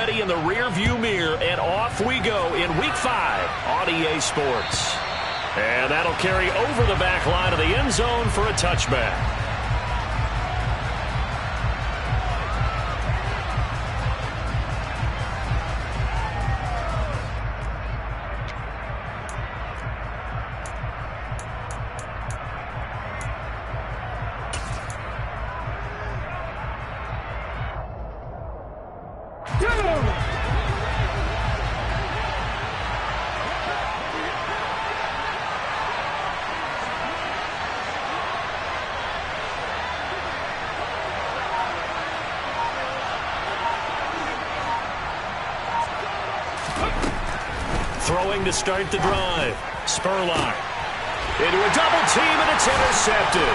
already in the rear-view mirror, and off we go in Week 5 on EA Sports. And that'll carry over the back line of the end zone for a touchback. Throwing to start the drive. Spurlock. Into a double team, and it's intercepted.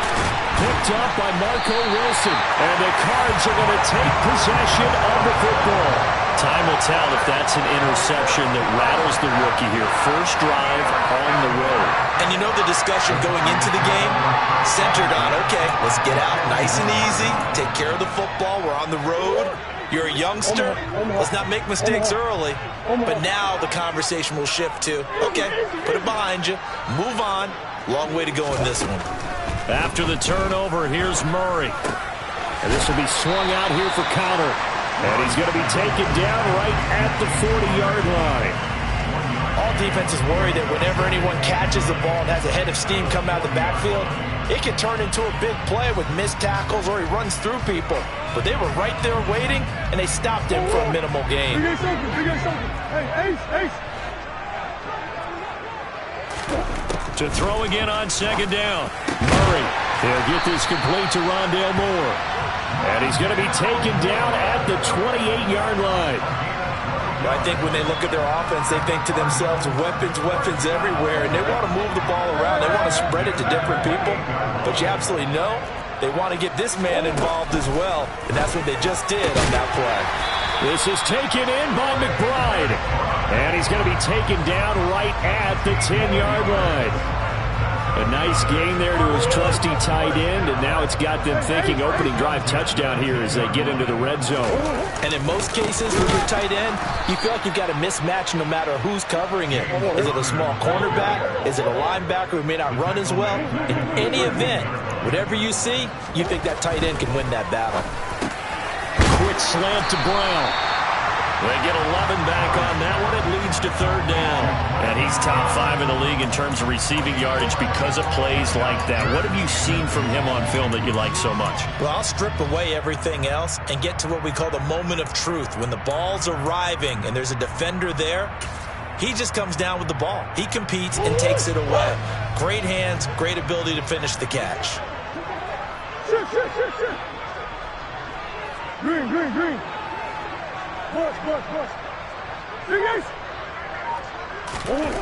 Picked up by Marco Wilson. And the Cards are going to take possession of the football. Time will tell if that's an interception that rattles the rookie here. First drive on the road. And you know the discussion going into the game? Centered on, okay, let's get out nice and easy. Take care of the football. We're on the road. You're a youngster. Let's not make mistakes early. But now the conversation will shift to, okay, put it behind you. Move on. Long way to go in this one. After the turnover, here's Murray. And this will be swung out here for counter. And he's going to be taken down right at the 40-yard line. All defenses worry that whenever anyone catches the ball and has a head of steam come out of the backfield, it can turn into a big play with missed tackles or he runs through people. But they were right there waiting, and they stopped him for a minimal gain. To throw again on second down. Murray. He'll get this complete to Rondale Moore. And he's going to be taken down at the 28-yard line. I think when they look at their offense, they think to themselves, weapons everywhere, and they want to move the ball around. They want to spread it to different people. But you absolutely know they want to get this man involved as well, and that's what they just did on that play. This is taken in by McBride, and he's going to be taken down right at the 10-yard line. A nice gain there to his trusty tight end, and now it's got them thinking opening drive touchdown here as they get into the red zone. And in most cases with your tight end, you feel like you've got a mismatch no matter who's covering it. Is it a small cornerback? Is it a linebacker who may not run as well? In any event, whatever you see, you think that tight end can win that battle. Quick slant to Brown. They get 11 back on that one. It leads to third down. And he's top 5 in the league in terms of receiving yardage because of plays like that. What have you seen from him on film that you like so much? Well, I'll strip away everything else and get to what we call the moment of truth. When the ball's arriving and there's a defender there, he just comes down with the ball. He competes and takes it away. Great hands, great ability to finish the catch. Green. Push.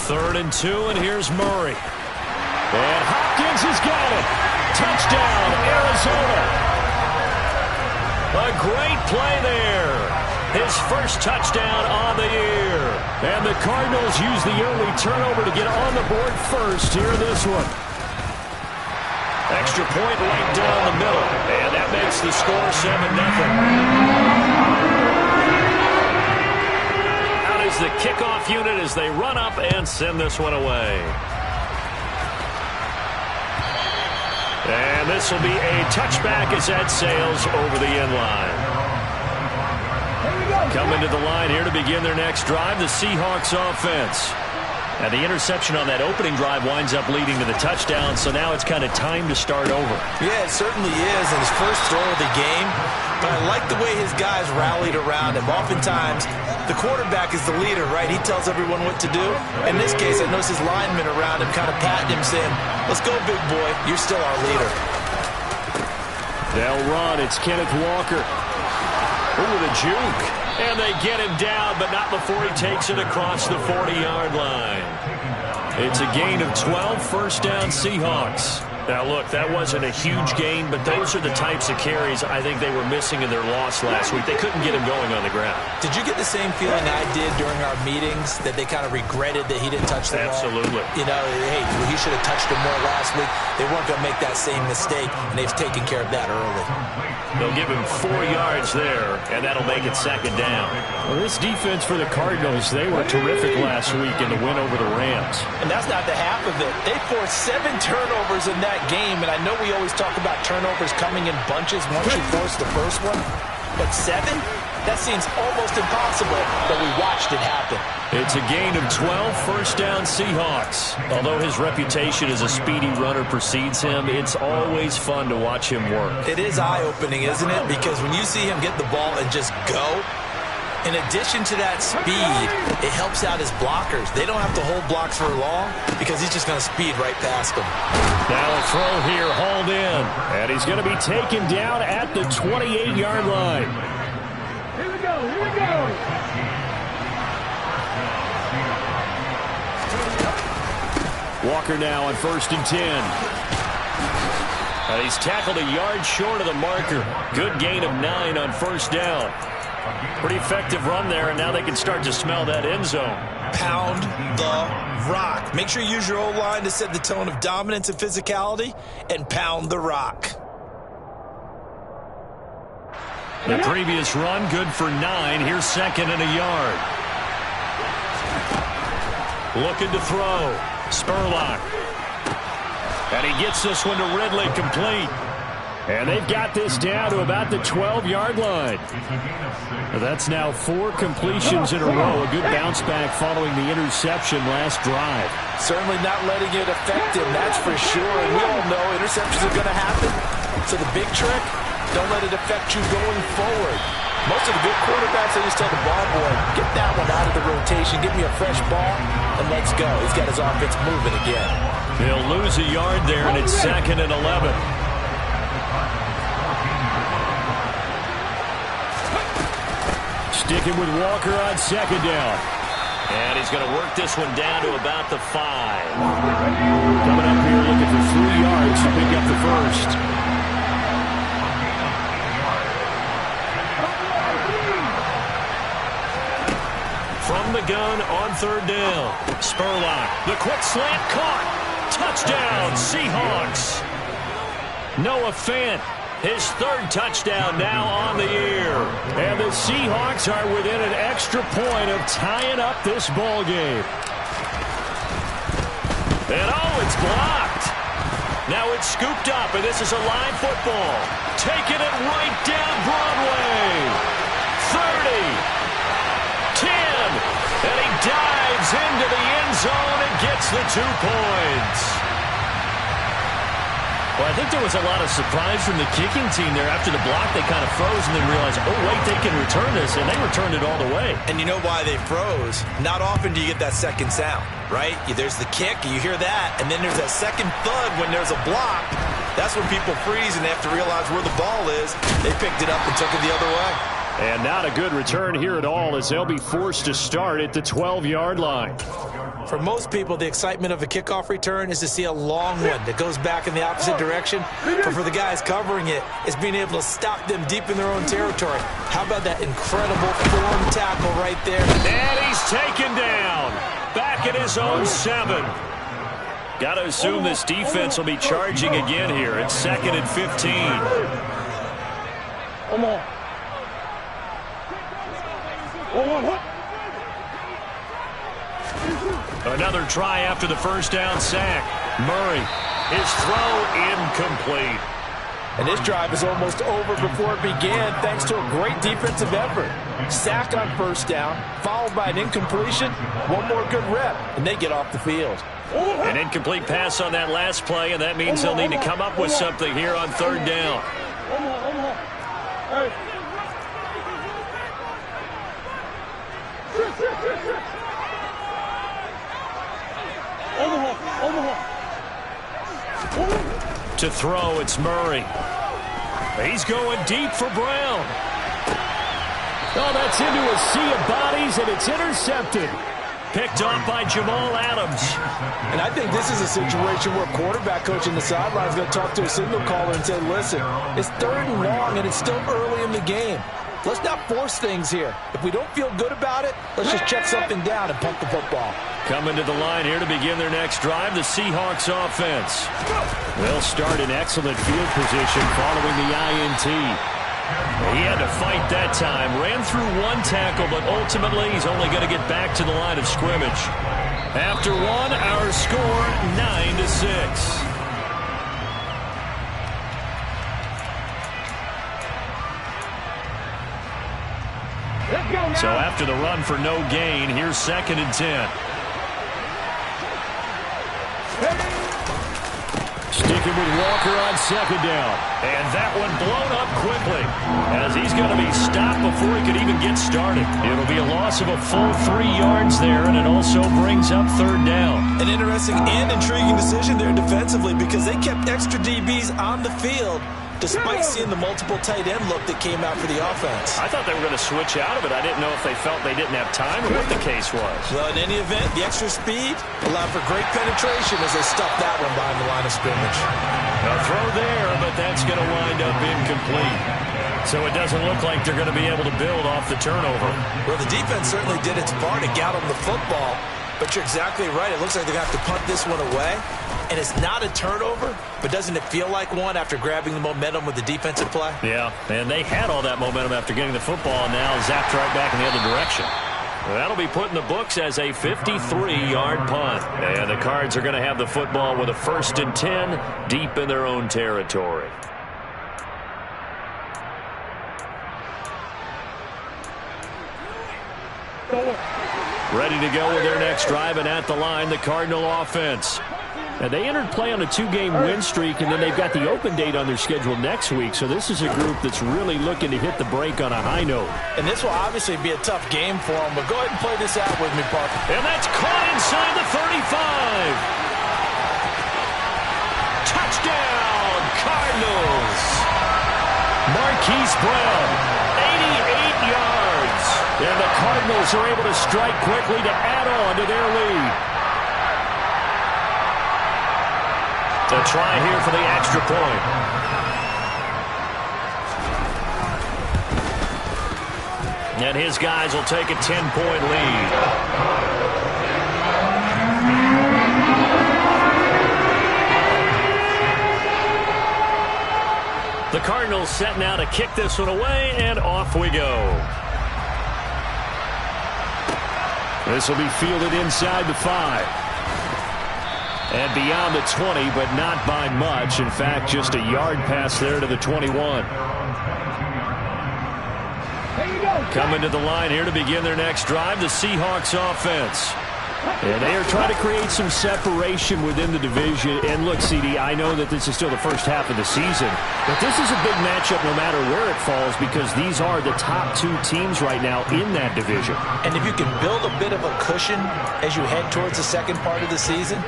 Third and 2, and here's Murray. And Hopkins has got it. Touchdown, Arizona. A great play there. His first touchdown on the year. And the Cardinals use the early turnover to get on the board first here in this one. Extra point right down the middle. And that makes the score 7-0. The kickoff unit as they run up and send this one away. And this will be a touchback as that sails over the end line. Coming to the line here to begin their next drive, the Seahawks offense. And the interception on that opening drive winds up leading to the touchdown, so now it's kind of time to start over. Yeah, it certainly is, and his first throw of the game. But I like the way his guys rallied around him. Oftentimes, the quarterback is the leader, right? He tells everyone what to do. In this case, I noticed his linemen around him kind of patting him, saying, let's go, big boy. You're still our leader. They'll run. It's Kenneth Walker. Ooh, the juke. And they get him down, but not before he takes it across the 40-yard line. It's a gain of 12, first down Seahawks. Now, look, that wasn't a huge gain, but those are the types of carries I think they were missing in their loss last week. They couldn't get him going on the ground. Did you get the same feeling I did during our meetings, that they kind of regretted that he didn't touch the ball? Absolutely. You know, hey, he should have touched him more last week. They weren't going to make that same mistake, and they've taken care of that early. They'll give him 4 yards there, and that'll make it second down. Well, this defense for the Cardinals, they were terrific last week in the win over the Rams. And that's not the half of it. They forced 7 turnovers in that game, and I know we always talk about turnovers coming in bunches once you force the first one, but 7? That seems almost impossible, but we watched it happen. It's a gain of 12, first down Seahawks. Although his reputation as a speedy runner precedes him, it's always fun to watch him work. It is eye-opening, isn't it? Because when you see him get the ball and just go, in addition to that speed, it helps out his blockers. They don't have to hold blocks for long because he's just going to speed right past them. Now a throw here, hauled in. And he's going to be taken down at the 28-yard line. Here we go, here we go. Walker now on 1st and 10. And he's tackled a yard short of the marker. Good gain of 9 on first down. Pretty effective run there, and now they can start to smell that end zone. Pound the rock. Make sure you use your O-line to set the tone of dominance and physicality, and pound the rock. The previous run, good for 9. Here's 2nd and a yard. Looking to throw. Spurlock. And he gets this one to Ridley, complete. And they've got this down to about the 12-yard line. That's now 4 completions in a row. A good bounce back following the interception last drive. Certainly not letting it affect him, that's for sure. And we all know interceptions are going to happen. So the big trick, don't let it affect you going forward. Most of the good quarterbacks, they just tell the ball boy, get that one out of the rotation, give me a fresh ball, and let's go. He's got his offense moving again. He'll lose a yard there, and it's 2nd and 11. Sticking with Walker on 2nd down. And he's going to work this one down to about the 5. Coming up here looking for 3 yards to pick up the first. From the gun on 3rd down. Spurlock. The quick slant caught. Touchdown, Seahawks. Noah Fant. His 3rd touchdown now on the year. And the Seahawks are within an extra point of tying up this ball game. And oh, it's blocked. Now it's scooped up, and this is a live football. Taking it right down Broadway. 30. 10. And he dives into the end zone and gets the 2 points. Well, I think there was a lot of surprise from the kicking team there. After the block, they kind of froze and then realized, oh, wait, they can return this, and they returned it all the way. And you know why they froze? Not often do you get that second sound, right? There's the kick, you hear that, and then there's that second thud when there's a block. That's when people freeze and they have to realize where the ball is. They picked it up and took it the other way. And not a good return here at all, as they'll be forced to start at the 12-yard line. For most people, the excitement of a kickoff return is to see a long one that goes back in the opposite direction. But for the guys covering it, it's being able to stop them deep in their own territory. How about that incredible form tackle right there? And he's taken down. Back at his own 7. Got to assume this defense will be charging again here. It's 2nd and 15. Come on. Another try after the first down sack. Murray, his throw incomplete. And this drive is almost over before it began thanks to a great defensive effort. Sack on first down, followed by an incompletion. One more good rep, and they get off the field. An incomplete pass on that last play, and that means they'll need to come up with something here on 3rd down. Hey. To throw, it's Murray. He's going deep for Brown. Oh, that's into a sea of bodies, and it's intercepted. Picked off by Jamal Adams. And I think this is a situation where quarterback coach in the sideline is going to talk to a signal caller and say, listen, it's 3rd and long, and it's still early in the game. Let's not force things here. If we don't feel good about it, let's just check something down and punt the football. Coming to the line here to begin their next drive, the Seahawks offense. They'll start in excellent field position following the INT. He had to fight that time. Ran through one tackle, but ultimately he's only going to get back to the line of scrimmage. After one, our score 9-6. So after the run for no gain, here's 2nd and 10. Sticking with Walker on 2nd down. And that one blown up quickly as he's going to be stopped before he could even get started. It'll be a loss of a full 3 yards there, and it also brings up 3rd down. An interesting and intriguing decision there defensively because they kept extra DBs on the field despite seeing the multiple tight end look that came out for the offense. I thought they were going to switch out of it. I didn't know if they felt they didn't have time or what the case was. Well, in any event, the extra speed allowed for great penetration as they stuffed that one behind the line of scrimmage. A throw there, but that's going to wind up incomplete. So it doesn't look like they're going to be able to build off the turnover. Well, the defense certainly did its part to get them the football, but you're exactly right. It looks like they're going to have to punt this one away. And it's not a turnover, but doesn't it feel like one after grabbing the momentum with the defensive play? Yeah, and they had all that momentum after getting the football, and now zapped right back in the other direction. Well, that'll be put in the books as a 53-yard punt. And the Cards are going to have the football with a 1st and 10 deep in their own territory. Ready to go with their next drive, and at the line, the Cardinal offense. And they entered play on a 2-game win streak, and then they've got the open date on their schedule next week. So this is a group that's really looking to hit the break on a high note. And this will obviously be a tough game for them, but go ahead and play this out with me, Parker. And that's caught inside the 35. Touchdown, Cardinals. Marquise Brown, 88 yards. And the Cardinals are able to strike quickly to add on to their lead. The try here for the extra point. And his guys will take a 10-point lead. The Cardinals set now to kick this one away, and off we go. This will be fielded inside the 5. And beyond the 20, but not by much. In fact, just a yard pass there to the 21. Coming to the line here to begin their next drive, the Seahawks offense. And they are trying to create some separation within the division. And look, CD, I know that this is still the first half of the season, but this is a big matchup no matter where it falls because these are the top 2 teams right now in that division. And if you can build a bit of a cushion as you head towards the second part of the season,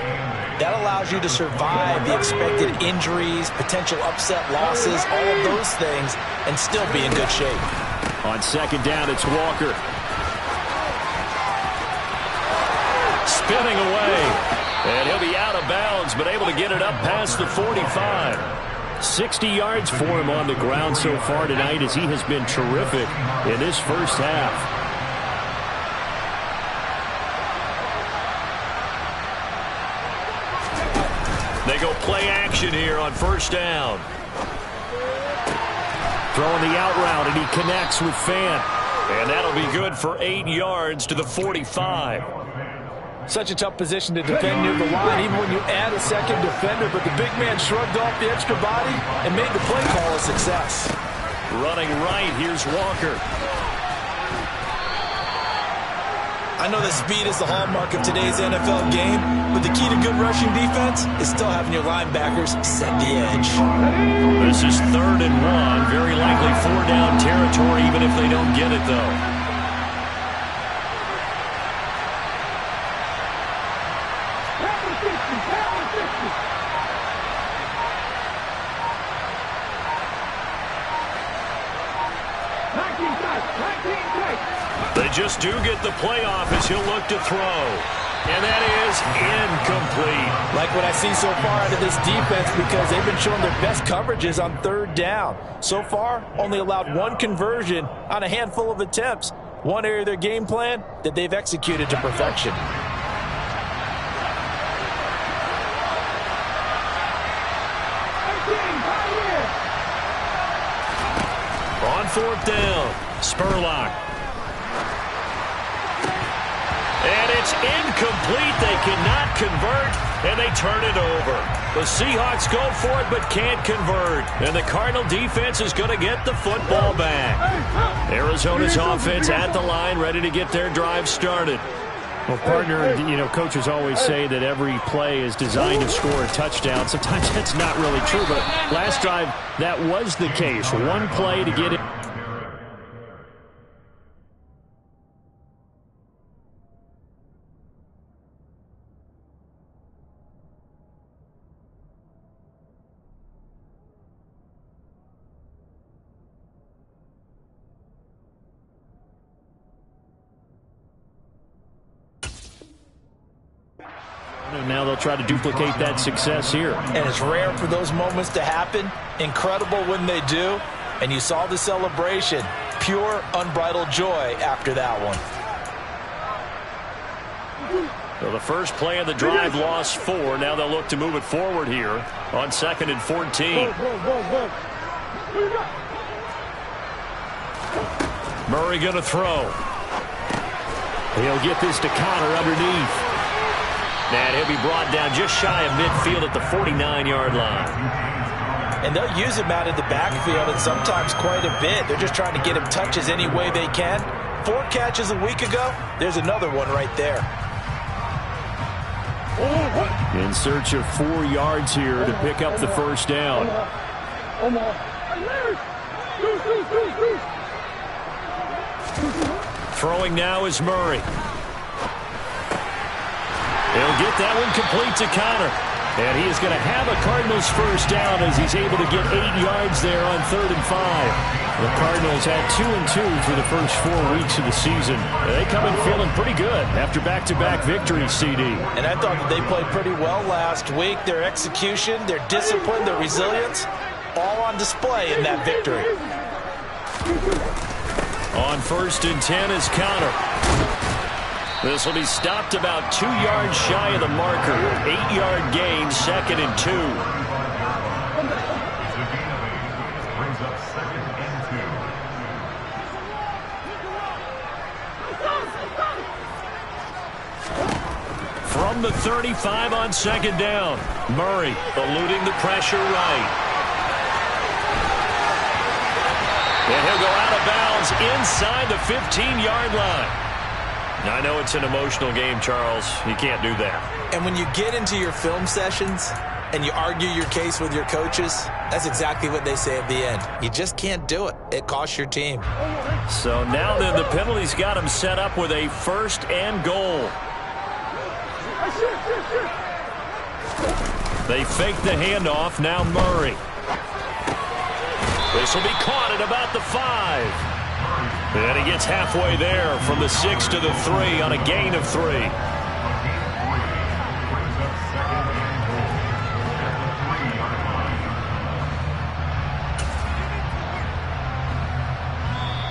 that allows you to survive the expected injuries, potential upset losses, all of those things, and still be in good shape. On 2nd down, it's Walker. Spinning away. And he'll be out of bounds, but able to get it up past the 45. 60 yards for him on the ground so far tonight as he has been terrific in this first half. They go play action here on 1st down. Throwing the out route, and he connects with Fant. And that'll be good for 8 yards to the 45. Such a tough position to defend near the line, even when you add a second defender. But the big man shrugged off the extra body and made the play call a success. Running right, here's Walker. I know that speed is the hallmark of today's NFL game, but the key to good rushing defense is still having your linebackers set the edge. This is 3rd and 1. Very likely 4-down territory, even if they don't get it, though. They just do get the playoff as he'll look to throw. And that is incomplete. Like what I see so far out of this defense, because they've been showing their best coverages on third down. So far, only allowed one conversion on a handful of attempts. One area of their game plan that they've executed to perfection. On fourth down, Spurlock. And it's incomplete. They cannot convert, and they turn it over. The Seahawks go for it but can't convert. And the Cardinal defense is going to get the football back. Arizona's offense at the line, ready to get their drive started. Well, partner, you know, coaches always say that every play is designed to score a touchdown. Sometimes that's not really true, but last drive, that was the case. One play to get it. And now they'll try to duplicate that success here. And it's rare for those moments to happen. Incredible when they do. And you saw the celebration. Pure, unbridled joy after that one. So the first play of the drive lost 4. Now they'll look to move it forward here on 2nd and 14. Murray going to throw. He'll get this to Connor underneath. And he'll be brought down just shy of midfield at the 49-yard line. And they'll use him out of the backfield, and sometimes quite a bit. They're just trying to get him touches any way they can. 4 catches a week ago. There's another one right there. In search of 4 yards here to pick up the first down. Throwing now is Murray. He'll get that one complete to Connor. And he is going to have a Cardinals first down as he's able to get 8 yards there on 3rd and 5. The Cardinals had 2-2 through the first 4 weeks of the season. They come in feeling pretty good after back-to-back victories, CD. And I thought that they played pretty well last week. Their execution, their discipline, their resilience, all on display in that victory. On 1st and 10 is Connor. This will be stopped about 2 yards shy of the marker. 8-yard gain, 2nd and 2. From the 35 on 2nd down. Murray eluding the pressure right. And he'll go out of bounds inside the 15-yard line. Now, I know it's an emotional game, Charles. You can't do that. And when you get into your film sessions and you argue your case with your coaches, that's exactly what they say at the end. You just can't do it. It costs your team. So now then the penalty's got him set up with a 1st and goal. They fake the handoff. Now Murray. This will be caught at about the 5. And he gets halfway there from the 6 to the 3 on a gain of 3.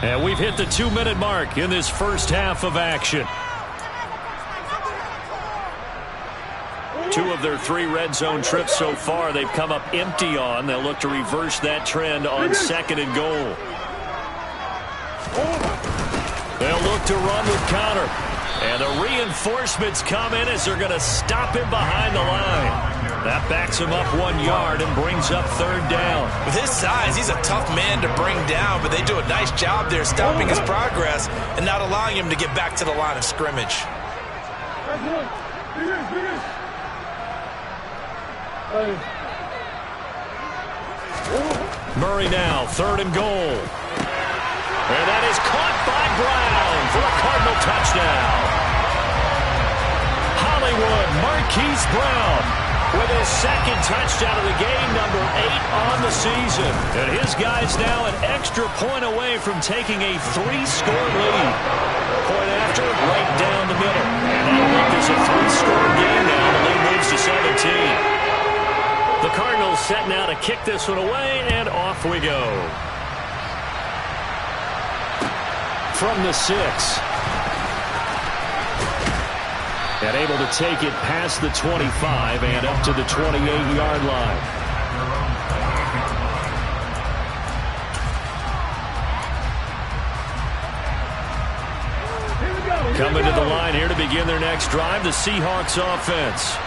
And we've hit the 2-minute mark in this first half of action. 2 of their 3 red zone trips so far they've come up empty on. They'll look to reverse that trend on 2nd and goal. They'll look to run with Connor. And the reinforcements come in as they're going to stop him behind the line. That backs him up 1 yard and brings up 3rd down. With his size, he's a tough man to bring down, but they do a nice job there stopping his progress and not allowing him to get back to the line of scrimmage. Murray now, 3rd and goal. And that is caught by Brown for a Cardinal touchdown. Hollywood Marquise Brown with his second touchdown of the game, number 8 on the season. And his guy's now an extra point away from taking a 3-score lead. Point after, right down the middle. And that'll make this a 3-score game now. The lead moves to 17. The Cardinals set now to kick this one away, and off we go. From the 6. And able to take it past the 25 and up to the 28-yard line. Coming to the line here to begin their next drive, the Seahawks offense.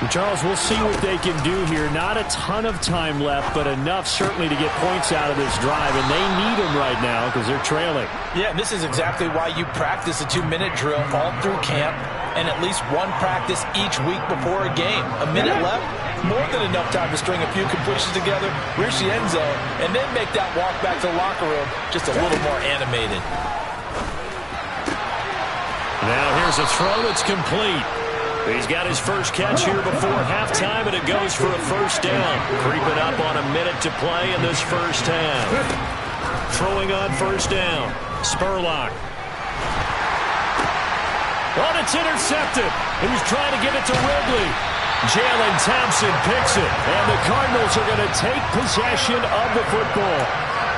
Charles, we'll see what they can do here. Not a ton of time left, but enough certainly to get points out of this drive, and they need them right now because they're trailing. Yeah, this is exactly why you practice a 2-minute drill all through camp and at least one practice each week before a game. A minute left, more than enough time to string a few completions together, reach the end zone, and then make that walk back to the locker room just a little more animated. Now here's a throw that's complete. He's got his first catch here before halftime, and it goes for a first down. Creeping up on a minute to play in this first half. Throwing on first down. Spurlock. Oh, it's intercepted. He was trying to get it to Ridley. Jalen Thompson picks it, and the Cardinals are going to take possession of the football.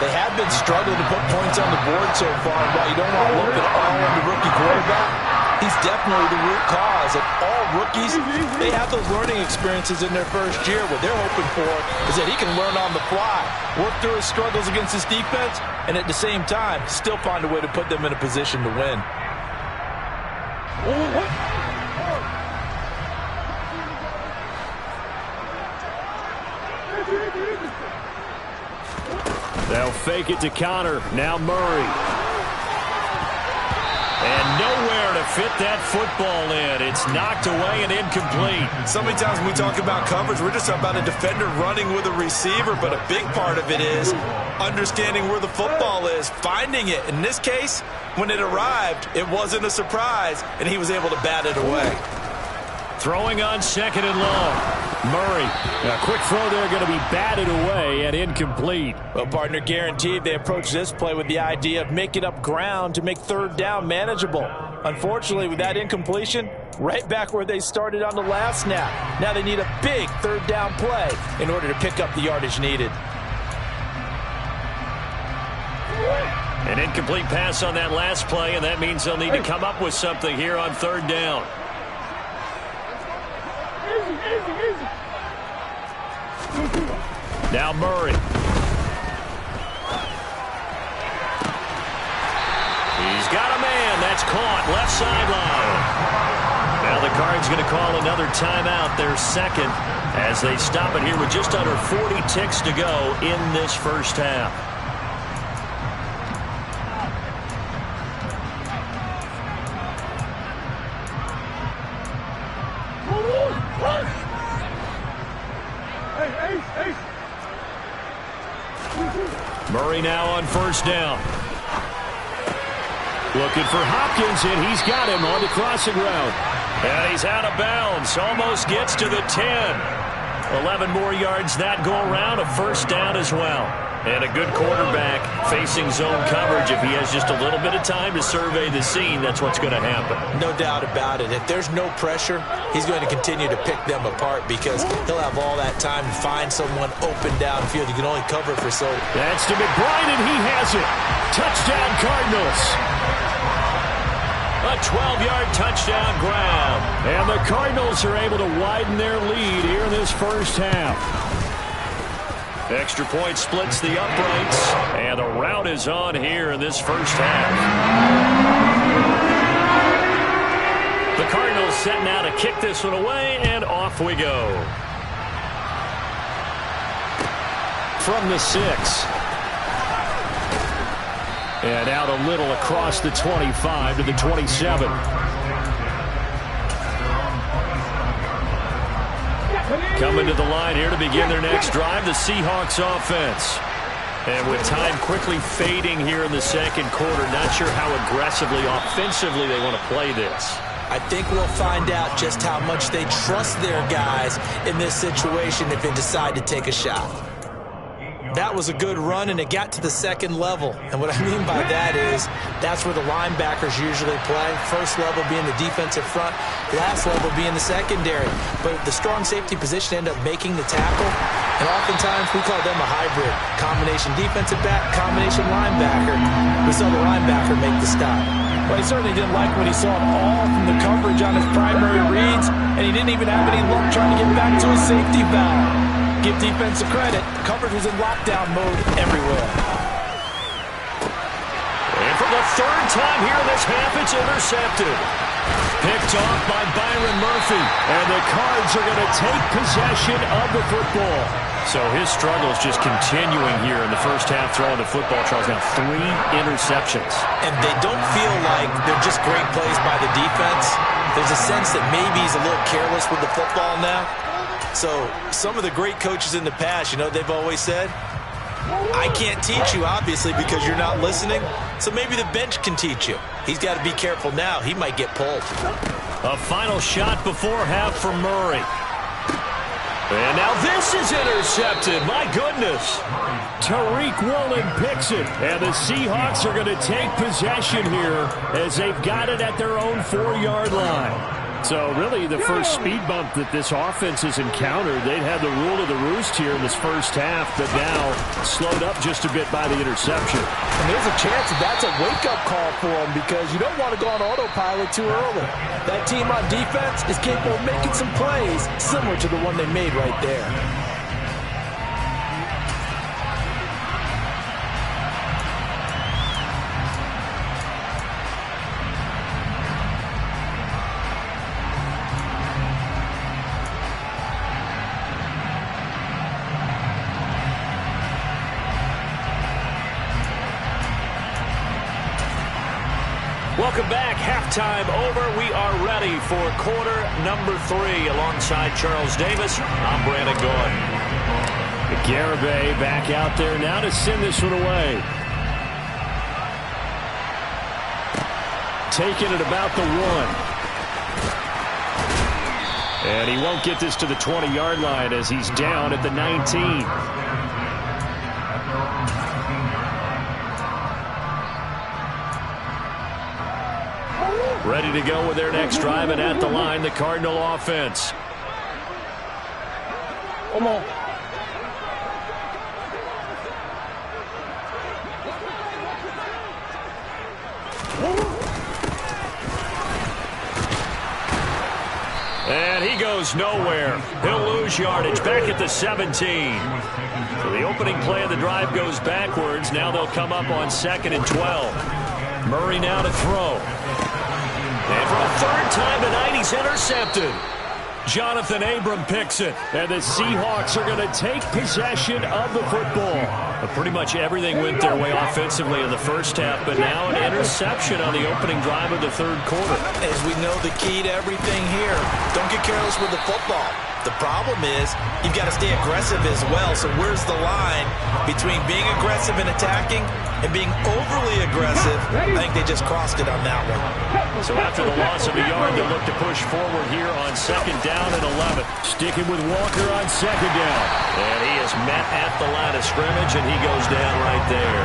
They have been struggling to put points on the board so far. While you don't want to look at all on the rookie quarterback, he's definitely the root cause. And all rookies, they have those learning experiences in their first year. What they're hoping for is that he can learn on the fly, work through his struggles against his defense, and at the same time, still find a way to put them in a position to win. They'll fake it to Connor. Now Murray. And nowhere to fit that football in. It's knocked away and incomplete. So many times when we talk about coverage, we're just about a defender running with a receiver, but a big part of it is understanding where the football is, finding it. In this case, when it arrived, it wasn't a surprise, and he was able to bat it away. Throwing on second and long. Murray. A quick throw there going to be batted away and incomplete. Well, partner, guaranteed they approach this play with the idea of making up ground to make third down manageable. Unfortunately, with that incompletion, right back where they started on the last snap. Now they need a big third down play in order to pick up the yardage needed. An incomplete pass on that last play, and that means they'll need to come up with something here on third down. Now Murray. He's got a man. That's caught. Left sideline. Now the Cards going to call another timeout, their second, as they stop it here with just under 40 ticks to go in this first half. Murray now on first down. Looking for Hopkins, and he's got him on the crossing route. And he's out of bounds. Almost gets to the 10. 11 more yards that go around. A first down as well. And a good quarterback facing zone coverage. If he has just a little bit of time to survey the scene, that's what's going to happen. No doubt about it. If there's no pressure, he's going to continue to pick them apart because he'll have all that time to find someone open downfield. You can only cover for so. That's to McBride, and he has it. Touchdown, Cardinals. A 12-yard touchdown grab. And the Cardinals are able to widen their lead here in this first half. Extra point splits the uprights, and the route is on here in this first half. The Cardinals set now to kick this one away, and off we go. From the 6. And out a little across the 25 to the 27. Coming to the line here to begin their next drive, the Seahawks offense. And with time quickly fading here in the second quarter, not sure how aggressively, offensively they want to play this. I think we'll find out just how much they trust their guys in this situation if they decide to take a shot. That was a good run, and it got to the second level. And what I mean by that is that's where the linebackers usually play. First level being the defensive front, last level being the secondary. But the strong safety position ended up making the tackle, and oftentimes we call them a hybrid. Combination defensive back, combination linebacker. We saw the linebacker make the stop. Well, he certainly didn't like what he saw at all from the coverage on his primary reads, and he didn't even have any luck trying to get back to his safety valve. Give defense a credit. Coverage was in lockdown mode everywhere. And for the third time here in this half, it's intercepted. Picked off by Byron Murphy. And the Cards are going to take possession of the football. So his struggle is just continuing here in the first half throwing the football. Charles, now 3 interceptions. And they don't feel like they're just great plays by the defense. There's a sense that maybe he's a little careless with the football now. So some of the great coaches in the past, you know, they've always said, I can't teach you, obviously, because you're not listening. So maybe the bench can teach you. He's got to be careful now. He might get pulled. A final shot before half for Murray. And now this is intercepted. My goodness. Tariq Woolen picks it. And the Seahawks are going to take possession here as they've got it at their own 4-yard line. So really the first speed bump that this offense has encountered, they'd had the rule of the roost here in this first half, but now slowed up just a bit by the interception. And there's a chance that that's a wake-up call for them because you don't want to go on autopilot too early. That team on defense is capable of making some plays similar to the one they made right there. Welcome back. Halftime over. We are ready for quarter number 3 alongside Charles Davis. I'm Brandon Gordon. Garibay back out there now to send this one away. Taking it about the 1. And he won't get this to the 20-yard line as he's down at the 19. Ready to go with their next drive, and at the line, the Cardinal offense. Come on. And he goes nowhere. He'll lose yardage back at the 17. So the opening play of the drive goes backwards. Now they'll come up on 2nd and 12. Murray now to throw. And for a third time tonight, he's intercepted. Jonathan Abram picks it. And the Seahawks are going to take possession of the football. But pretty much everything went their way offensively in the first half, but now an interception on the opening drive of the third quarter. As we know, the key to everything here, don't get careless with the football. The problem is you've got to stay aggressive as well. So where's the line between being aggressive and attacking and being overly aggressive? I think they just crossed it on that one. So after the loss of a yard, they'll look to push forward here on 2nd down and 11. Sticking with Walker on 2nd down. And he is met at the line of scrimmage, and he goes down right there.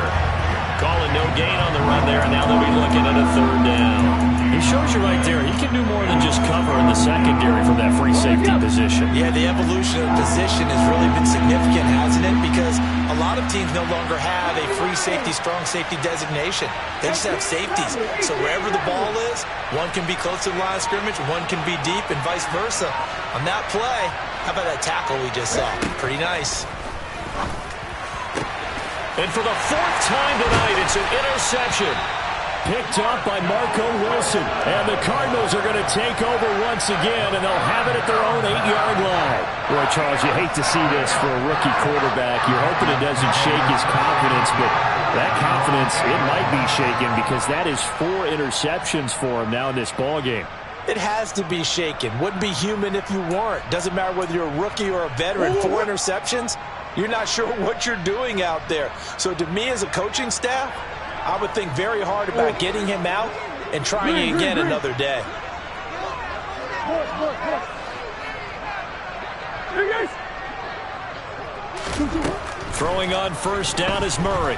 Calling no gain on the run there, and now they'll be looking at a 3rd down. He shows you right there, he can do more than just cover in the secondary from that free safety position. Yeah, the evolution of the position has really been significant, hasn't it? Because a lot of teams no longer have a free safety, strong safety designation. They just have safeties. So wherever the ball is, one can be close to the line of scrimmage, one can be deep, and vice versa. On that play, how about that tackle we just saw? Pretty nice. And for the 4th time tonight, it's an interception. Picked up by Marco Wilson. And the Cardinals are going to take over once again, and they'll have it at their own 8-yard line. Boy, Charles, you hate to see this for a rookie quarterback. You're hoping it doesn't shake his confidence, but that confidence, it might be shaken because that is 4 interceptions for him now in this ballgame. It has to be shaken. Wouldn't be human if you weren't. Doesn't matter whether you're a rookie or a veteran. 4 interceptions, you're not sure what you're doing out there. So to me as a coaching staff, I would think very hard about getting him out and trying again another day. Throwing on first down is Murray.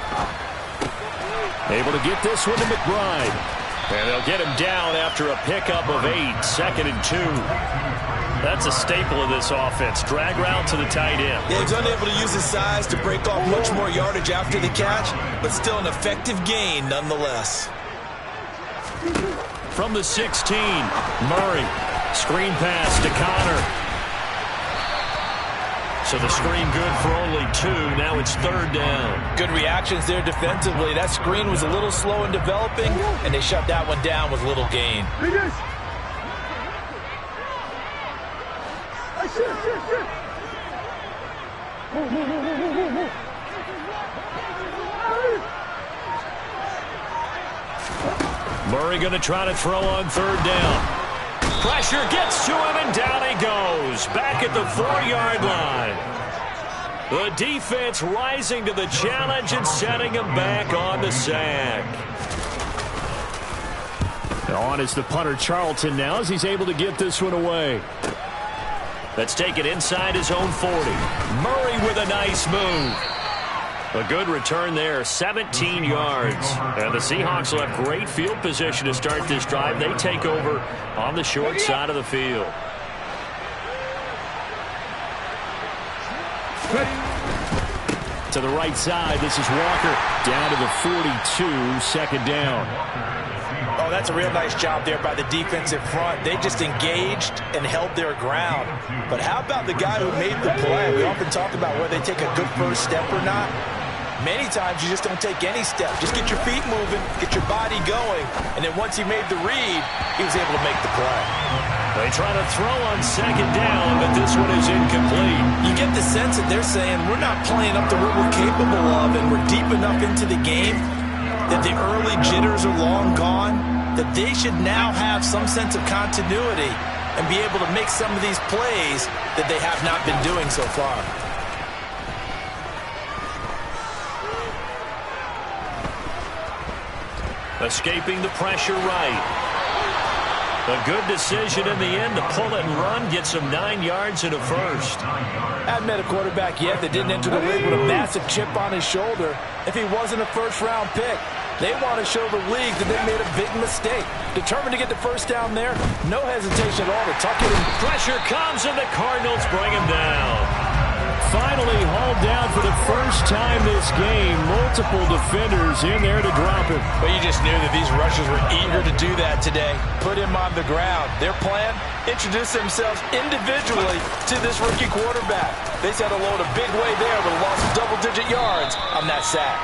Able to get this one to McBride. And they'll get him down after a pickup of 8, 2nd and 2. That's a staple of this offense. Drag route to the tight end. Yeah, he's unable to use his size to break off much more yardage after the catch, but still an effective gain nonetheless. From the 16, Murray. Screen pass to Connor. So the screen good for only 2. Now it's 3rd down. Good reactions there defensively. That screen was a little slow in developing, and they shut that one down with little gain. Murray going to try to throw on 3rd down. Pressure gets to him, and down he goes. Back at the 4-yard line. The defense rising to the challenge and setting him back on the sack. On is the punter Charlton now as he's able to get this one away. Let's take it inside his own 40. Murray with a nice move. A good return there, 17 yards. And the Seahawks will have great field position to start this drive. They take over on the short side of the field. To the right side, this is Walker. Down to the 42, 2nd down. Oh, that's a real nice job there by the defensive front. They just engaged and held their ground. But how about the guy who made the play? We often talk about whether they take a good first step or not. Many times you just don't take any step. Just get your feet moving, get your body going, and then once he made the read, he was able to make the play. They try to throw on 2nd down, but this one is incomplete. You get the sense that they're saying we're not playing up to what we're capable of, and we're deep enough into the game that the early jitters are long gone, that they should now have some sense of continuity and be able to make some of these plays that they have not been doing so far. Escaping the pressure right. A good decision in the end to pull it and run. Gets him 9 yards and a first. Hadn't met a quarterback yet that didn't enter the league with a massive chip on his shoulder if he wasn't a first-round pick. They want to show the league that they made a big mistake. Determined to get the first down there. No hesitation at all to tuck it in. Pressure comes and the Cardinals bring him down. Finally hauled down for the first time this game. Multiple defenders in there to drop him. But you just knew that these rushers were eager to do that today. Put him on the ground. Their plan? Introduce themselves individually to this rookie quarterback. They set a load a big way there with a loss of double-digit yards on that sack.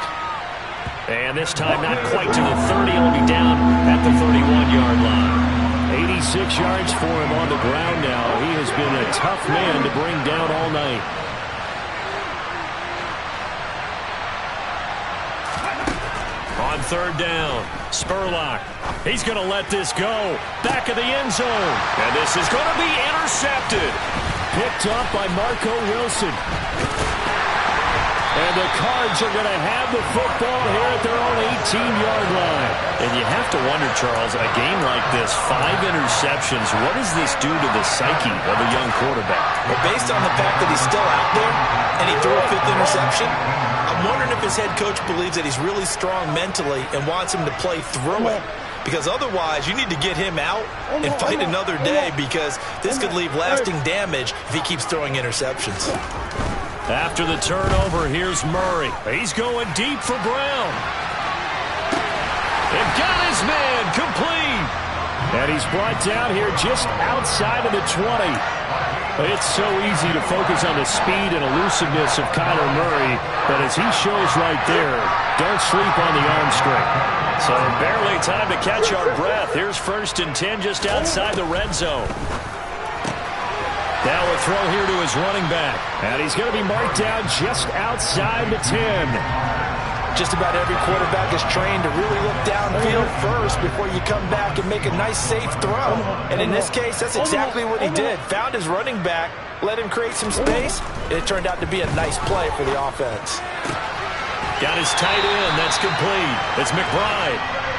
And this time not quite to the 30. He'll be down at the 31-yard line. 86 yards for him on the ground now. He has been a tough man to bring down all night. On 3rd down, Spurlock. He's going to let this go. Back of the end zone. And this is going to be intercepted. Picked up by Marco Wilson. And the Cards are going to have the football here at their own 18-yard line. And you have to wonder, Charles, a game like this, 5 interceptions, what does this do to the psyche of a young quarterback? Well, based on the fact that he's still out there and he threw a 5th interception, I'm wondering if his head coach believes that he's really strong mentally and wants him to play through it. Because otherwise, you need to get him out and fight another day, because this could leave lasting damage if he keeps throwing interceptions. After the turnover, here's Murray. He's going deep for Brown. And got his man complete. And he's brought down here just outside of the 20. It's so easy to focus on the speed and elusiveness of Kyler Murray, but as he shows right there, don't sleep on the arm strength. So barely time to catch our breath. Here's 1st and 10 just outside the red zone. Now a throw here to his running back. And he's going to be marked down just outside the 10. Just about every quarterback is trained to really look downfield first before you come back and make a nice, safe throw. And in this case, that's exactly what he did. Found his running back, let him create some space, and it turned out to be a nice play for the offense. Got his tight end. That's complete. It's McBride.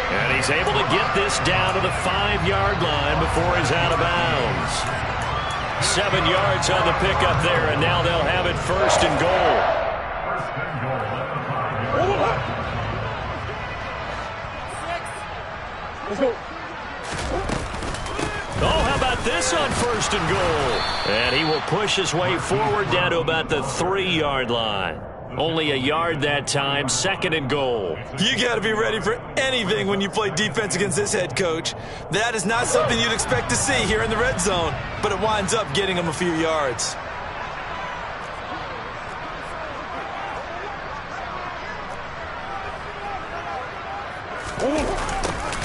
And he's able to get this down to the 5-yard 7-yard line before he's out of bounds. 7 yards on the pickup there, and now they'll have it 1st and goal. Let's go. Oh, how about this on 1st and goal? And he will push his way forward down to about the 3-yard line. Only a yard that time, 2nd and goal. You got to be ready for anything when you play defense against this head coach. That is not something you'd expect to see here in the red zone, but it winds up getting him a few yards.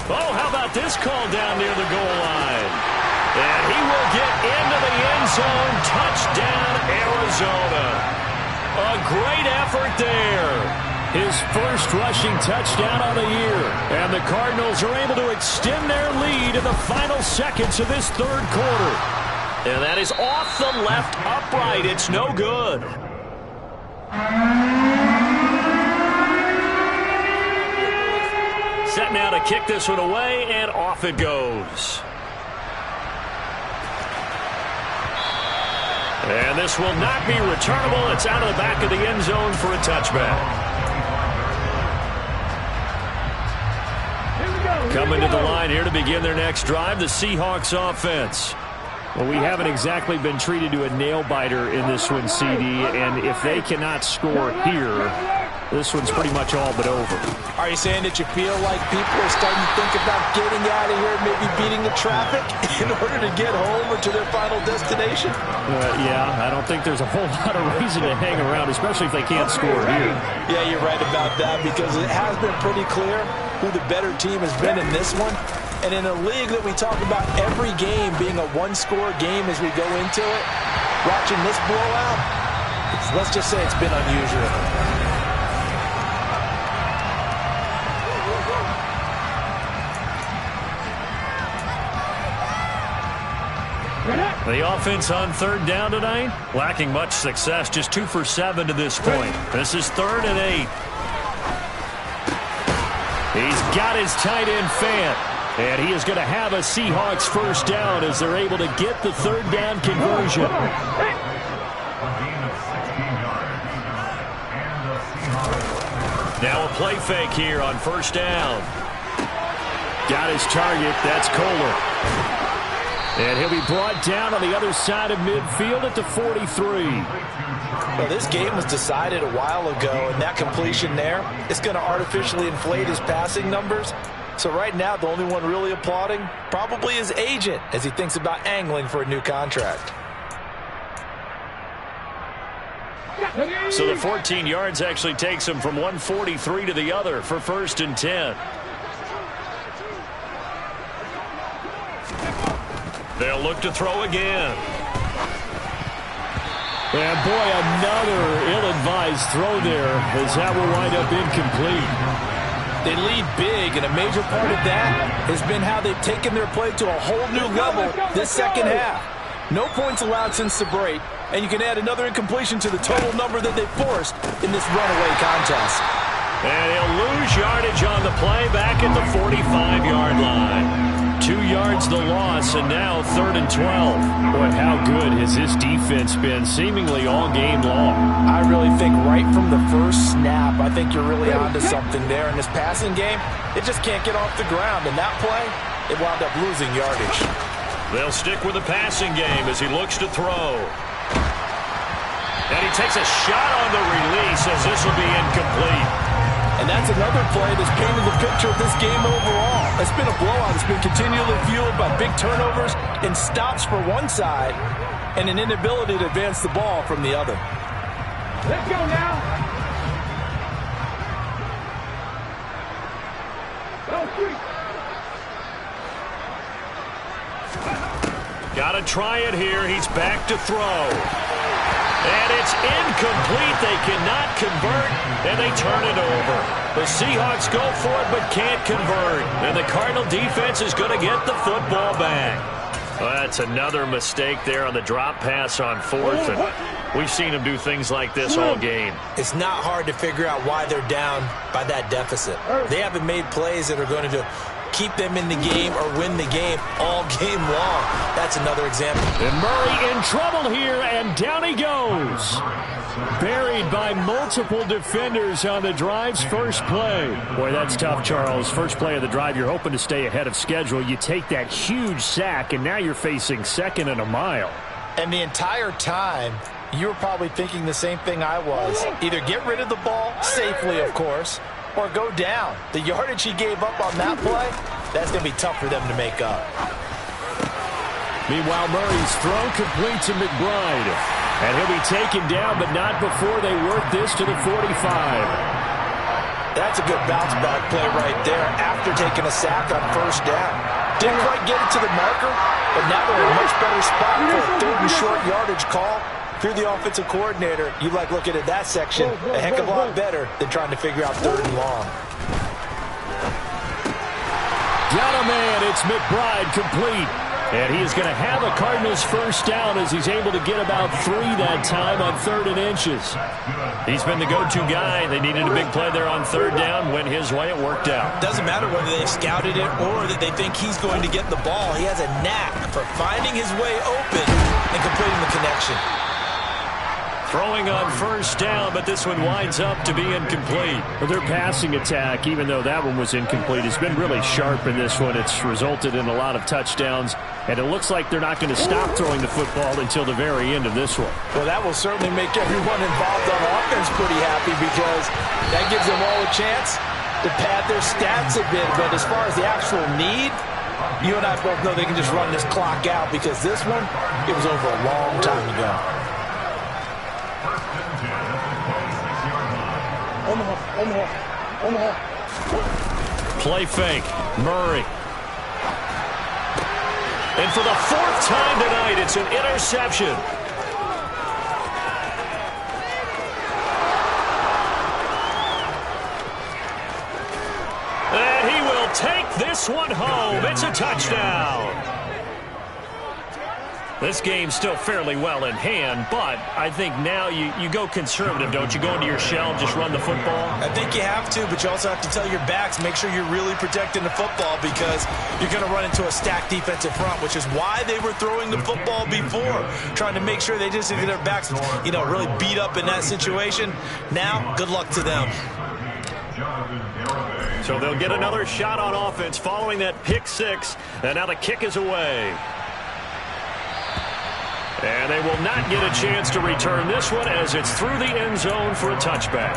Oh, how about this call down near the goal line? And he will get into the end zone. Touchdown, Arizona. A great effort there. His first rushing touchdown on the year. And the Cardinals are able to extend their lead in the final seconds of this 3rd quarter. And that is off the left upright. It's no good. Set now to kick this one away, and off it goes. And this will not be returnable. It's out of the back of the end zone for a touchback. Coming to the line here to begin their next drive, the Seahawks offense. Well, we haven't exactly been treated to a nail-biter in this one, CD, and if they cannot score here, this one's pretty much all but over. Are you saying that you feel like people are starting to think about getting out of here, maybe beating the traffic in order to get home or to their final destination? Yeah, I don't think there's a whole lot of reason to hang around, especially if they can't score here. Yeah, you're right about that, because it has been pretty clear who the better team has been in this one. And in a league that we talk about every game being a one-score game as we go into it, watching this blowout, let's just say it's been unusual. The offense on 3rd down tonight, lacking much success, just 2 for 7 to this point. This is 3rd and 8. He's got his tight end Fant, and he is going to have a Seahawks 1st down as they're able to get the 3rd down conversion. Now a play fake here on 1st down. Got his target, that's Kohler. And he'll be brought down on the other side of midfield at the 43. Well, this game was decided a while ago, and that completion there, it's going to artificially inflate his passing numbers. So right now, the only one really applauding probably his agent as he thinks about angling for a new contract. So the 14 yards actually takes him from 143 to the other for 1st and 10. They'll look to throw again. And boy, another ill-advised throw there as that will wind up incomplete. They lead big, and a major part of that has been how they've taken their play to a whole new level this second half. No points allowed since the break, and you can add another incompletion to the total number that they forced in this runaway contest. And he'll lose yardage on the play back at the 45-yard line. 2 yards the loss, and now 3rd and 12. Boy, how good has this defense been seemingly all game long? I really think right from the first snap, I think you're really onto something there in this passing game. It just can't get off the ground, and that play, it wound up losing yardage. They'll stick with the passing game as he looks to throw. And he takes a shot on the release as this will be incomplete. And that's another play that's painted the picture of this game overall. It's been a blowout. It's been continually fueled by big turnovers and stops for one side and an inability to advance the ball from the other. Let's go now. Got to try it here. He's back to throw. And it's incomplete. They cannot convert, and they turn it over. The Seahawks go for it but can't convert. And the Cardinal defense is going to get the football back. Well, that's another mistake there on the drop pass on 4th. And we've seen them do things like this all game. It's not hard to figure out why they're down by that deficit. They haven't made plays that are going to keep them in the game or win the game all game long. That's another example. And Murray in trouble here, and down he goes. Buried by multiple defenders on the drive's first play. Boy, that's tough, Charles. First play of the drive, you're hoping to stay ahead of schedule. You take that huge sack, and now you're facing second and a mile. And the entire time, you were probably thinking the same thing I was. Either get rid of the ball, safely, of course, or go down. The yardage he gave up on that play, that's going to be tough for them to make up. Meanwhile, Murray's throw complete to McBride. And he'll be taken down, but not before they work this to the 45. That's a good bounce-back play right there after taking a sack on first down. Didn't quite get it to the marker, but now they're in a much better spot for a third and short yardage call. Through the offensive coordinator, you like looking at that section a heck of a lot better than trying to figure out third and long. Down a man, it's McBride complete. And he is going to have a Cardinals first down as he's able to get about 3 that time on 3rd and inches. He's been the go-to guy. They needed a big play there on 3rd down. Went his way. It worked out. Doesn't matter whether they've scouted it or that they think he's going to get the ball. He has a knack for finding his way open and completing the connection. Throwing on first down, but this one winds up to be incomplete. But their passing attack, even though that one was incomplete, has been really sharp in this one. It's resulted in a lot of touchdowns, and it looks like they're not going to stop throwing the football until the very end of this one. Well, that will certainly make everyone involved on offense pretty happy because that gives them all a chance to pad their stats a bit. But as far as the actual need, you and I both know they can just run this clock out because this one, it was over a long time ago. Play fake. Murray. And for the 4th time tonight, it's an interception. And he will take this one home. It's a touchdown. This game's still fairly well in hand, but I think now you go conservative, don't you? Go into your shell, just run the football? I think you have to, but you also have to tell your backs, make sure you're really protecting the football because you're going to run into a stacked defensive front, which is why they were throwing the football before, trying to make sure they just get their backs, really beat up in that situation. Now, good luck to them. So they'll get another shot on offense following that pick 6, and now the kick is away. And they will not get a chance to return this one as it's through the end zone for a touchback.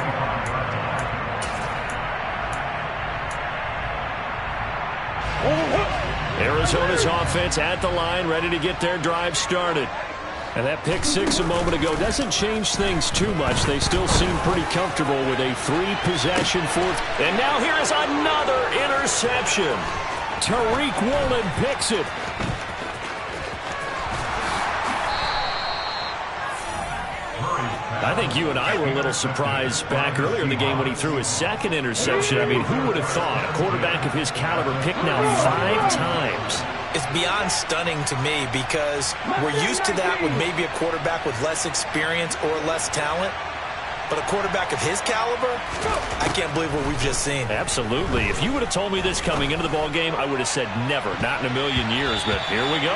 Arizona's offense at the line, ready to get their drive started. And that pick 6 a moment ago doesn't change things too much. They still seem pretty comfortable with a 3-possession fourth. And now here is another interception. Tariq Woolen picks it. I think you and I were a little surprised back earlier in the game when he threw his 2nd interception. I mean, who would have thought a quarterback of his caliber picked now 5 times? It's beyond stunning to me because we're used to that with maybe a quarterback with less experience or less talent. But a quarterback of his caliber, I can't believe what we've just seen. Absolutely. If you would have told me this coming into the ball game, I would have said never, not in a million years. But here we go.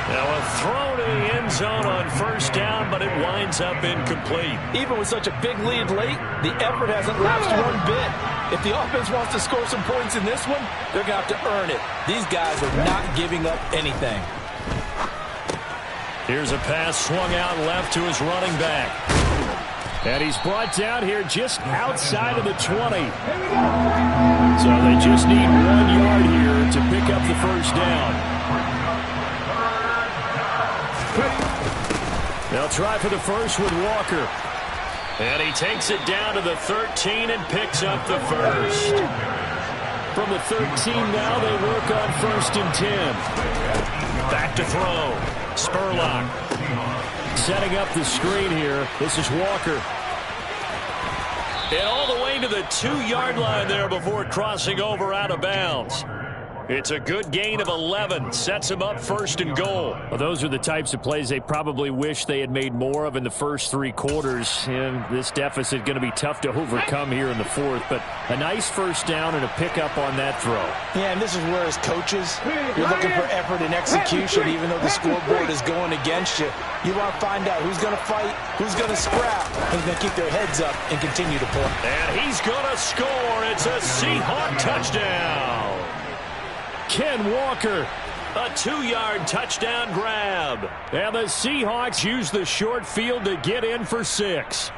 Now a throw to the end zone on first down, but it winds up incomplete. Even with such a big lead late, the effort hasn't lapsed one bit. If the offense wants to score some points in this one, they're going to have to earn it. These guys are not giving up anything. Here's a pass swung out left to his running back. And he's brought down here just outside of the 20. So they just need 1 yard here to pick up the first down. They'll try for the first with Walker. And he takes it down to the 13 and picks up the first. From the 13 now, they work on 1st and 10. Back to throw. Spurlock. Setting up the screen here. This is Walker. And all the way to the 2-yard line there before crossing over out of bounds. It's a good gain of 11. Sets him up 1st and goal. Well, those are the types of plays they probably wish they had made more of in the first 3 quarters. And this deficit going to be tough to overcome here in the 4th. But a nice first down and a pickup on that throw. Yeah, and this is where as coaches, you're looking for effort and execution, even though the scoreboard is going against you. You want to find out who's going to fight, who's going to scrap, who's going to keep their heads up and continue to play. And he's going to score. It's a Seahawk touchdown. Ken Walker, a 2-yard touchdown grab. And the Seahawks use the short field to get in for 6.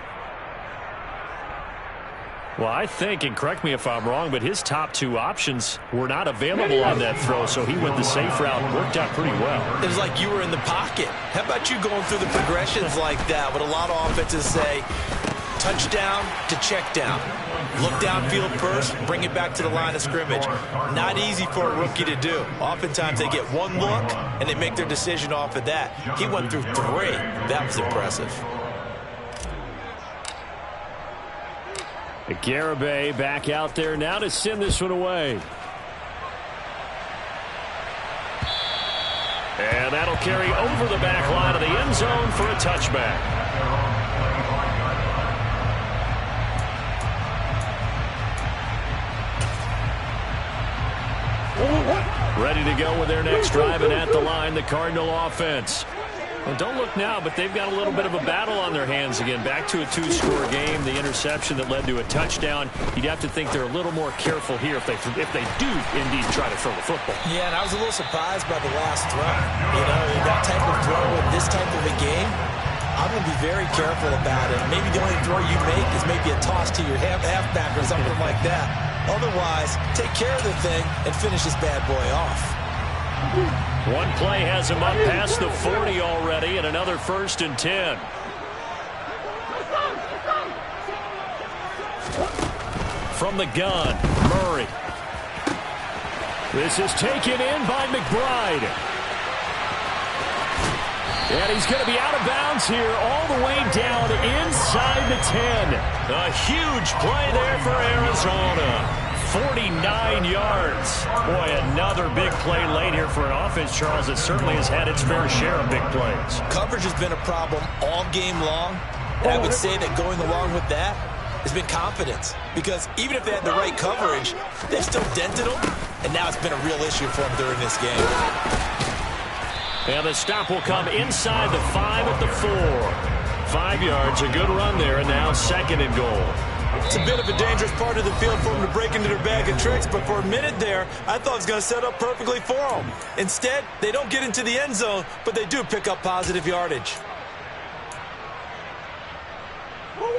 Well, I think, and correct me if I'm wrong, but his top 2 options were not available on that throw, so he went the safe route and worked out pretty well. It was like you were in the pocket. How about you going through the progressions like that? What a lot of offenses say, touchdown to check down. Look downfield first, bring it back to the line of scrimmage. Not easy for a rookie to do. Oftentimes they get 1 look, and they make their decision off of that. He went through 3. That was impressive. Garibay back out there now to send this one away. And that'll carry over the back line of the end zone for a touchback. Ready to go with their next drive, and at the line, the Cardinal offense. Well, don't look now, but they've got a little bit of a battle on their hands again. Back to a 2-score game. The interception that led to a touchdown. You'd have to think they're a little more careful here if they do indeed try to throw the football. Yeah, and I was a little surprised by the last throw. You know, that type of throw in this type of a game, I'm going to be very careful about it. Maybe the only throw you make is maybe a toss to your halfback or something like that. Otherwise, take care of the thing and finish this bad boy off. One play has him up past the 40 already, and another 1st and 10. From the gun, Murray. This is taken in by McBride. And he's going to be out of bounds here all the way down inside the 10. A huge play there for Arizona. 49 yards. Boy, another big play late here for an offense, Charles, that certainly has had its fair share of big plays. Coverage has been a problem all game long, and I would say that going along with that has been confidence, because even if they had the right coverage, they still dented them, and now it's been a real issue for them during this game. And the stop will come inside the 5 at the 4. 5 yards, a good run there, and now 2nd and goal. It's a bit of a dangerous part of the field for them to break into their bag of tricks, but for a minute there, I thought it was going to set up perfectly for them. Instead, they don't get into the end zone, but they do pick up positive yardage.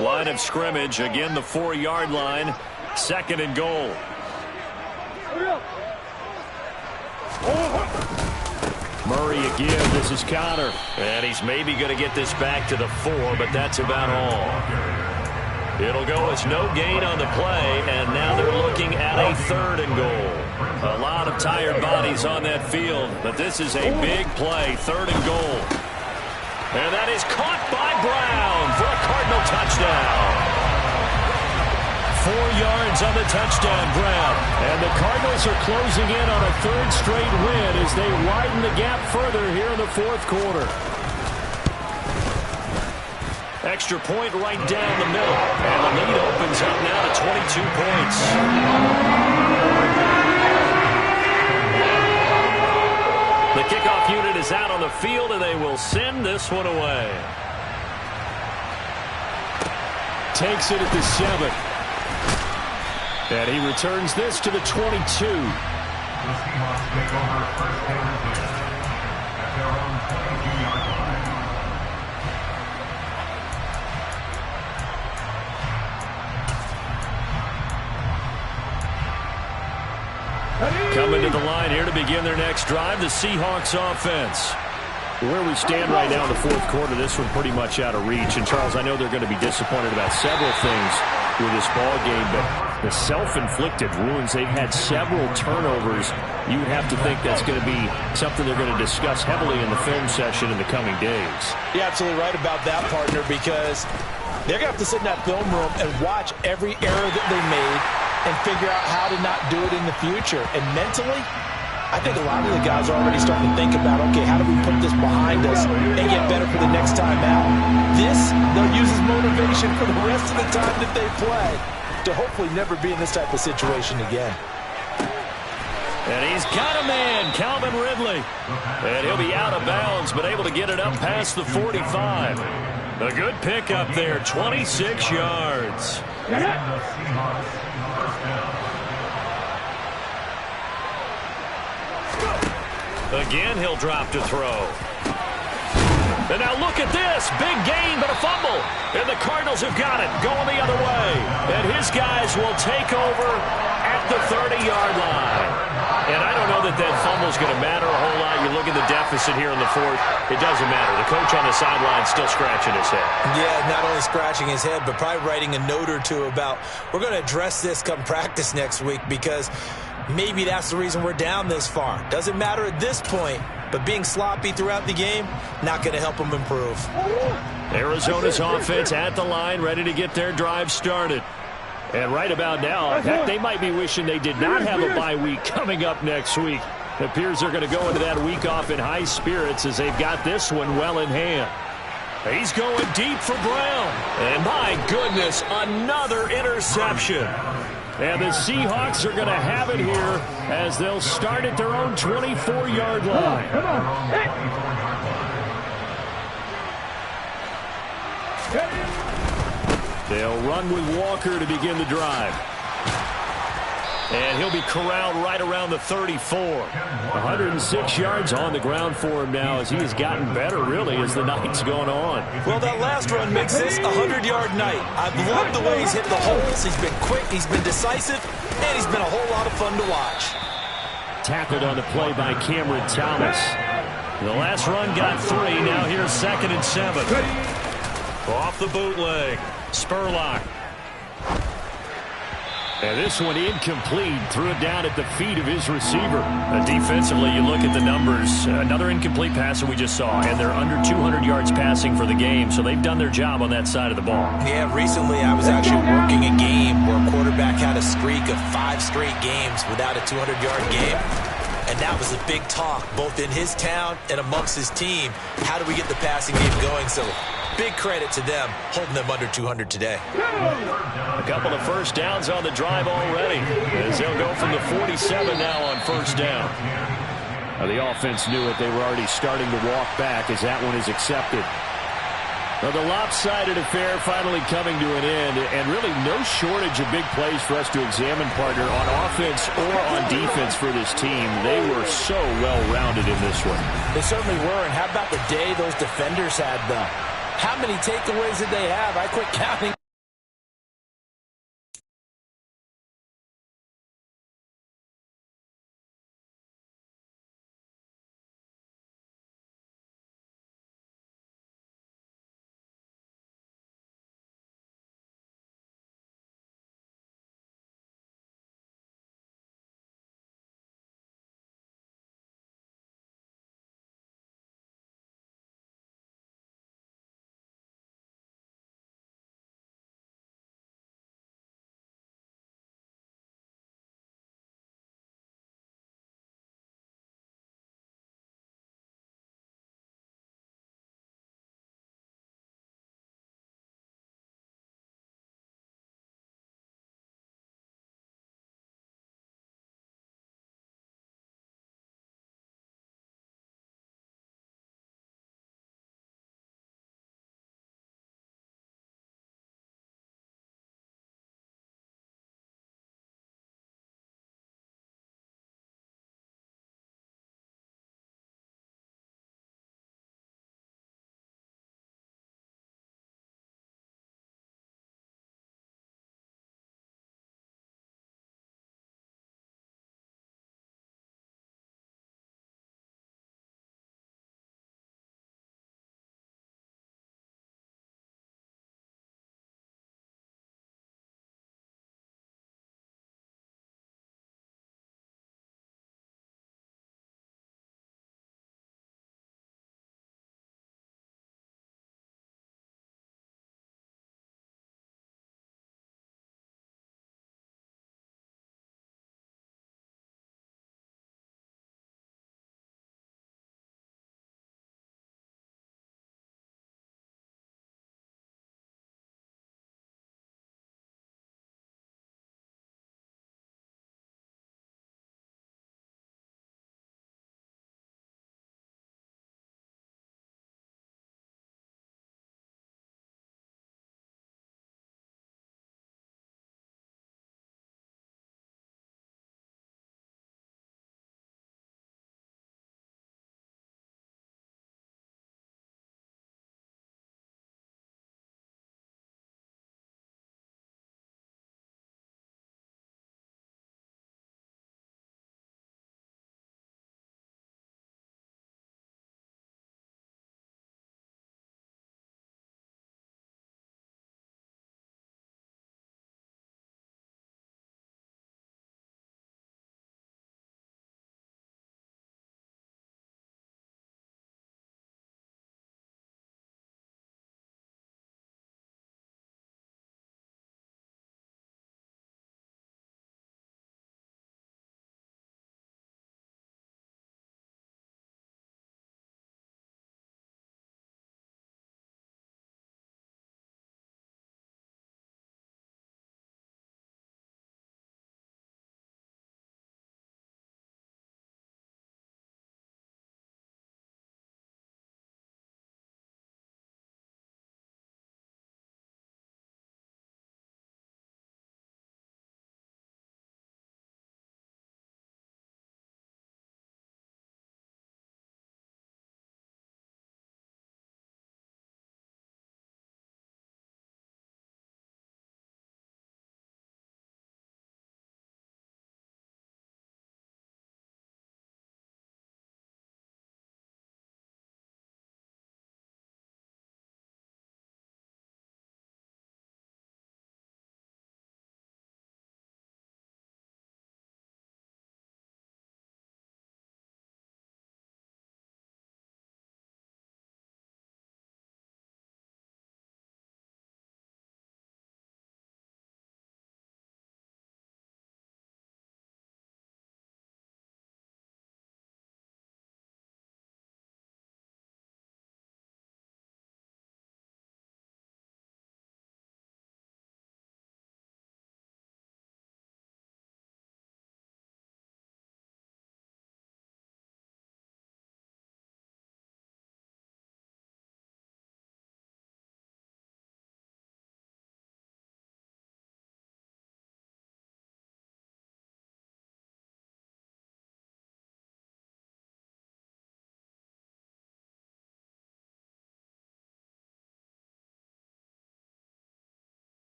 Line of scrimmage, again the 4-yard line, 2nd and goal. Murray again, this is Connor. And he's maybe going to get this back to the 4, but that's about all. It'll go as no gain on the play, and now they're looking at a 3rd and goal. A lot of tired bodies on that field, but this is a big play, 3rd and goal. And that is caught by Brown for a Cardinal touchdown. 4 yards on the touchdown grab. And the Cardinals are closing in on a 3rd straight win as they widen the gap further here in the 4th quarter. Extra point right down the middle. And the lead opens up now to 22 points. The kickoff unit is out on the field, and they will send this one away. Takes it at the 7. And he returns this to the 22. Coming to the line here to begin their next drive, the Seahawks offense. Where we stand right now in the 4th quarter, this one pretty much out of reach. And, Charles, I know they're going to be disappointed about several things with this ball game, but the self-inflicted wounds, they've had several turnovers. You would have to think that's going to be something they're going to discuss heavily in the film session in the coming days. You're absolutely right about that, partner, because they're going to have to sit in that film room and watch every error that they made and figure out how to not do it in the future. And mentally, I think a lot of the guys are already starting to think about, okay, how do we put this behind us and get better for the next time out? This, they'll use as motivation for the rest of the time that they play to hopefully never be in this type of situation again. And he's got a man, Calvin Ridley. And he'll be out of bounds, but able to get it up past the 45. A good pickup there, 26 yards. Again, he'll drop to throw. And now look at this. Big gain, but a fumble. And the Cardinals have got it, going the other way. And his guys will take over at the 30-yard line. And I don't know that fumble's going to matter a whole lot. You look at the deficit here in the fourth, it doesn't matter. The coach on the sideline still scratching his head. Yeah, not only scratching his head, but probably writing a note or two about, we're going to address this come practice next week because maybe that's the reason we're down this far. Doesn't matter at this point, but being sloppy throughout the game, not going to help them improve. Arizona's offense at the line, ready to get their drive started. And right about now, heck, they might be wishing they did not have a bye week coming up next week. It appears they're going to go into that week off in high spirits as they've got this one well in hand. He's going deep for Brown. And my goodness, another interception. And the Seahawks are going to have it here as they'll start at their own 24-yard line. Come on. Hey. They'll run with Walker to begin the drive. And he'll be corralled right around the 34. 106 yards on the ground for him now as he has gotten better, really, as the night's going on. Well, that last run makes this a 100-yard night. I've loved the way he's hit the holes. He's been quick, he's been decisive, and he's been a whole lot of fun to watch. Tackled on the play by Cameron Thomas. The last run got 3. Now here's 2nd and 7. Off the bootleg. Spurlock. And this one incomplete. Threw it down at the feet of his receiver. Defensively, you look at the numbers. Another incomplete pass that we just saw. And they're under 200 yards passing for the game. So they've done their job on that side of the ball. Yeah, recently I was actually working a game where a quarterback had a streak of 5 straight games without a 200-yard game. And that was a big talk, both in his town and amongst his team. How do we get the passing game going? So big credit to them, holding them under 200 today. A couple of first downs on the drive already, as they'll go from the 47 now on first down. The offense knew it. They were already starting to walk back as that one is accepted. Well, the lopsided affair finally coming to an end, and really no shortage of big plays for us to examine, partner, on offense or on defense for this team. They were so well-rounded in this one. They certainly were, and how about the day those defenders had, though? How many takeaways did they have? I quit counting